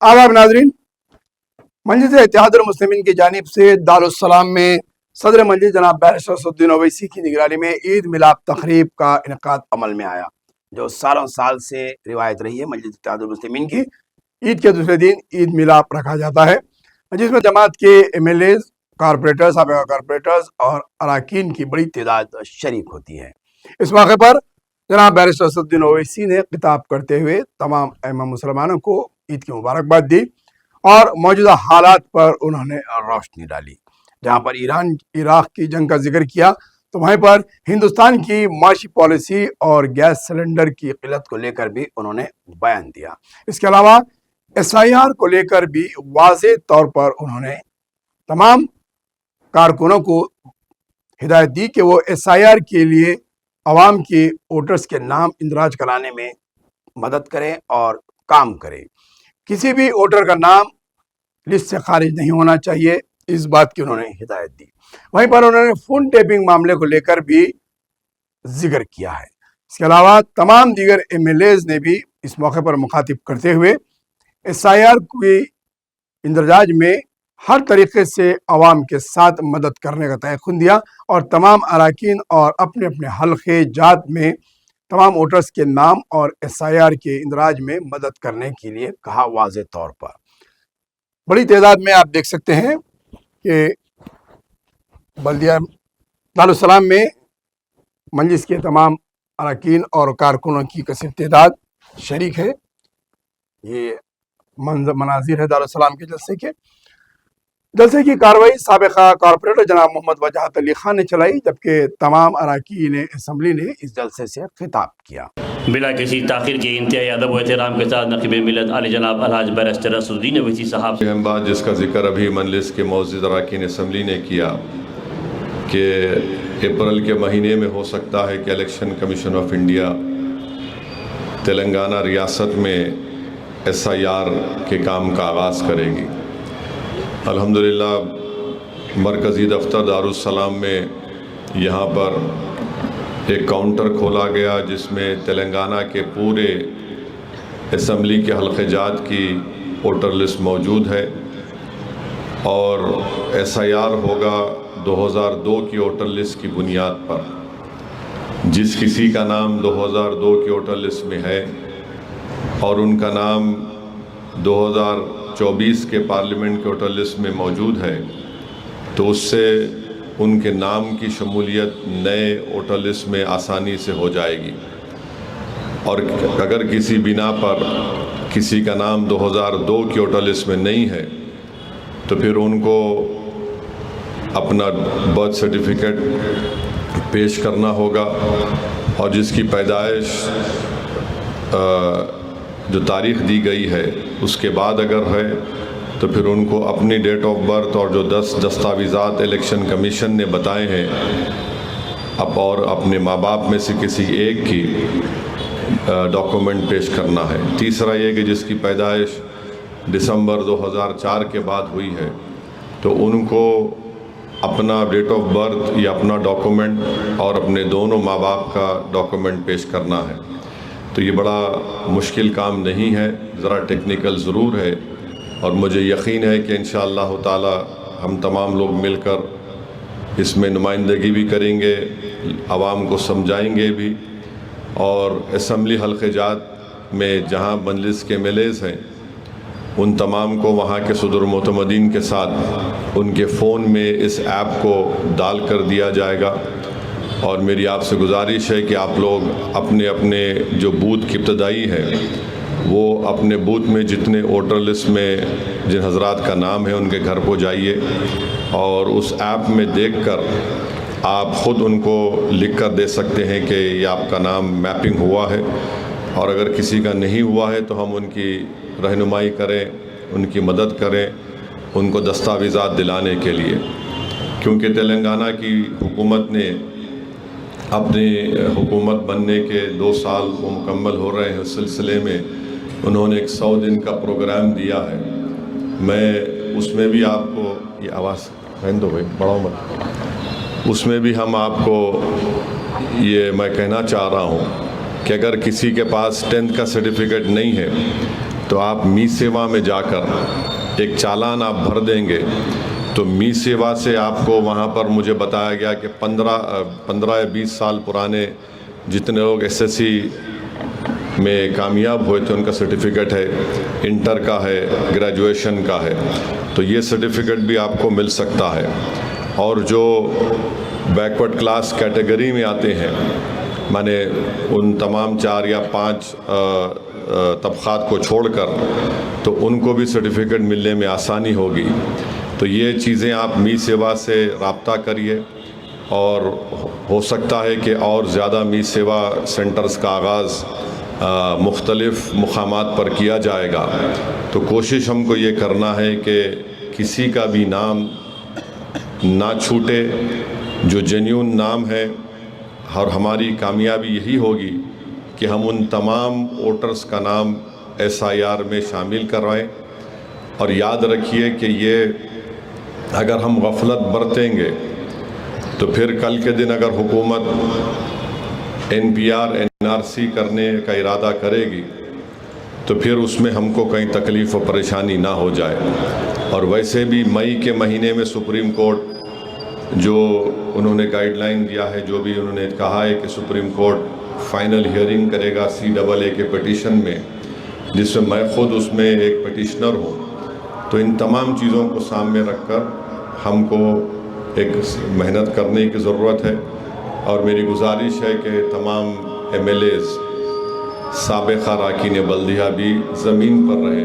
आदाब नाजरीन, मजलिस इत्तेहादुल मुस्लिमीन की जानिब से दारुस्सलाम में सदर मजलिस जनाब बैरिस्टर असदुद्दीन ओवैसी की निगरानी में ईद मिलाद तकरीब का इनेकाद अमल में आया, जो सालों साल से रिवायत रही है। मजलिस इत्तेहादुल मुस्लिमीन की ईद के दूसरे दिन ईद मिलाद रखा जाता है, जिसमें जमात के MLAs, कारपोरेटर्स, साबिक़ा कारपोरेटर्स और अरकान की बड़ी तादाद शरीक होती है। इस मौके पर जनाब बैरिस्टर असदुद्दीन ओवैसी ने खिताब करते हुए तमाम अइम्मा मुसलमानों को ईद की मुबारकबाद दी और मौजूदा हालात पर उन्होंने रोशनी डाली। जहाँ पर ईरान इराक की जंग का जिक्र किया तो वहीं पर हिंदुस्तान की माशी पॉलिसी और गैस सिलेंडर की किल्लत को लेकर भी उन्होंने बयान दिया। इसके अलावा SIR को लेकर भी वाज़ेह तौर पर उन्होंने तमाम कारकुनों को हिदायत दी कि वो SIR के लिए अवाम के वोटर्स के नाम इंदराज कराने में मदद करें और काम करें। किसी भी वोटर का नाम लिस्ट से खारिज नहीं होना चाहिए, इस बात की उन्होंने हिदायत दी। वहीं पर उन्होंने फोन टैपिंग मामले को लेकर भी जिक्र किया है। इसके अलावा तमाम दीगर MLAs ने भी इस मौके पर मुखातिब करते हुए SIR की इंदराज में हर तरीके से अवाम के साथ मदद करने का तयक़ुन दिया और तमाम अरकान और अपने अपने हल्के जात में तमाम वोटर्स के नाम और SIR के इंदराज में मदद करने के लिए कहा। वाज़ेह तौर पर बड़ी तादाद में आप देख सकते हैं कि बल्दिया दारुस्सलाम में मजलिस के तमाम अरकान और कारकुनों की कसीर तादाद शरीक है। ये मनाजिर है दारुस्सलाम के जलसे की कार्रवाई साबिक़ा कारपोरेटर जनाब मोहम्मद वजाहत अली खान ने चलाई, जबकि तमाम अरकान असम्बली ने इस जलसे से खिताब किया। बिला किसी ताख़िर के इंतहाई अदब व एहतराम के साथ नक़ीब मिल्लत आले जनाब अलहाज बैरिस्टर असदुद्दीन ओवैसी साहब। अहम बात जिसका जिक्र अभी मजलिस के मौजूद अरकान असम्बली ने किया कि अप्रैल के महीने में हो सकता है कि election commission of India Telangana रियासत में SIR के काम का आगाज़ करेगी। अल्हम्दुलिल्लाह मरकज़ी दफ्तर दारुस्सलाम में यहाँ पर एक काउंटर खोला गया जिसमें तेलंगाना के पूरे असम्बली के हल्क़े जात की वोटर लिस्ट मौजूद है और SIR होगा 2002 की वोटर लिस्ट की बुनियाद पर। जिस किसी का नाम 2002 की वोटर लिस्ट में है और उनका नाम 2024 के पार्लियामेंट के वोटर लिस्ट में मौजूद है तो उससे उनके नाम की शमूलियत नए वोटर लिस्ट में आसानी से हो जाएगी। और अगर किसी बिना पर किसी का नाम 2002 की वोटर लिस्ट में नहीं है तो फिर उनको अपना बर्थ सर्टिफिकेट पेश करना होगा और जिसकी पैदाइश जो तारीख़ दी गई है उसके बाद अगर है तो फिर उनको अपनी डेट ऑफ बर्थ और जो 10 दस्तावेज़ात इलेक्शन कमीशन ने बताए हैं और अपने माँ बाप में से किसी एक की डॉक्यूमेंट पेश करना है। तीसरा ये कि जिसकी पैदाइश दिसंबर 2004 के बाद हुई है तो उनको अपना डेट ऑफ बर्थ या अपना डॉक्यूमेंट और अपने दोनों माँ बाप का डॉक्यूमेंट पेश करना है। तो ये बड़ा मुश्किल काम नहीं है, ज़रा टेक्निकल ज़रूर है और मुझे यकीन है कि इंशाअल्लाह ताला हम तमाम लोग मिलकर इसमें नुमाइंदगी भी करेंगे, आवाम को समझाएंगे भी और असम्बली हल्क़े जात में जहाँ मजलिस के MLAs हैं उन तमाम को वहाँ के सदर मोतमदीन के साथ उनके फ़ोन में इस ऐप को डाल कर दिया जाएगा। और मेरी आपसे गुजारिश है कि आप लोग अपने अपने जो बूथ की इब्तदाई है वो अपने बूथ में जितने वोटर लिस्ट में जिन हजरात का नाम है उनके घर को जाइए और उस ऐप में देखकर आप ख़ुद उनको लिख कर दे सकते हैं कि ये आपका नाम मैपिंग हुआ है और अगर किसी का नहीं हुआ है तो हम उनकी रहनुमाई करें, उनकी मदद करें, उनको दस्तावेज़ात दिलाने के लिए। क्योंकि तेलंगाना की हुकूमत ने अपनी हुकूमत बनने के 2 साल वो मुकम्मल हो रहे हैं, उस सिलसिले में उन्होंने एक 100 दिन का प्रोग्राम दिया है। मैं उसमें भी आपको ये आवाज़ रहने दो भाई, बढ़ाओ मत। उसमें भी हम आपको ये मैं कहना चाह रहा हूँ कि अगर किसी के पास 10th का सर्टिफिकेट नहीं है تو آپ می سیوا میں جا کر ایک چالان آپ بھر دیں گے تو می سیوا سے آپ کو وہاں پر مجھے بتایا گیا کہ 15 یا 20 سال پرانے جتنے لوگ SSC میں کامیاب ہوئے تھے ان کا سرٹیفکیٹ ہے، انٹر کا ہے، گریجویشن کا ہے، تو یہ سرٹیفکیٹ بھی آپ کو مل سکتا ہے۔ اور جو بیکورڈ کلاس کیٹیگری میں آتے ہیں، میں نے ان تمام 4 یا 5 طبقات کو چھوڑ کر، تو ان کو بھی سرٹیفکیٹ ملنے میں آسانی ہوگی۔ تو یہ چیزیں آپ می سیوا سے رابطہ کریے، اور ہو سکتا ہے کہ اور زیادہ می سیوا سینٹرز کا آغاز مختلف مقامات پر کیا جائے گا۔ تو کوشش ہم کو یہ کرنا ہے کہ کسی کا بھی نام نہ چھوٹے، جو جینیون نام ہے، اور ہماری کامیابی یہی ہوگی کہ ہم ان تمام ووٹرز کا نام SIR میں شامل کروائیں۔ اور یاد رکھیے کہ یہ اگر ہم غفلت برتیں گے تو پھر کل کے دن اگر حکومت NPR NRC کرنے کا ارادہ کرے گی تو پھر اس میں ہم کو کہیں تکلیف و پریشانی نہ ہو جائے۔ اور ویسے بھی مئی کے مہینے میں سپریم کورٹ جو انہوں نے گائیڈ لائن دیا ہے، جو بھی انہوں نے کہا ہے کہ سپریم کورٹ فائنل ہیئرنگ کرے گا CAA کے پٹیشن میں، جس میں میں خود اس میں ایک پٹیشنر ہوں۔ تو ان تمام چیزوں کو سامنے رکھ کر ہم کو ایک محنت کرنے کی ضرورت ہے، اور میری گزارش ہے کہ تمام MLAs سابقہ اراکین بلدیہ بھی زمین پر رہے۔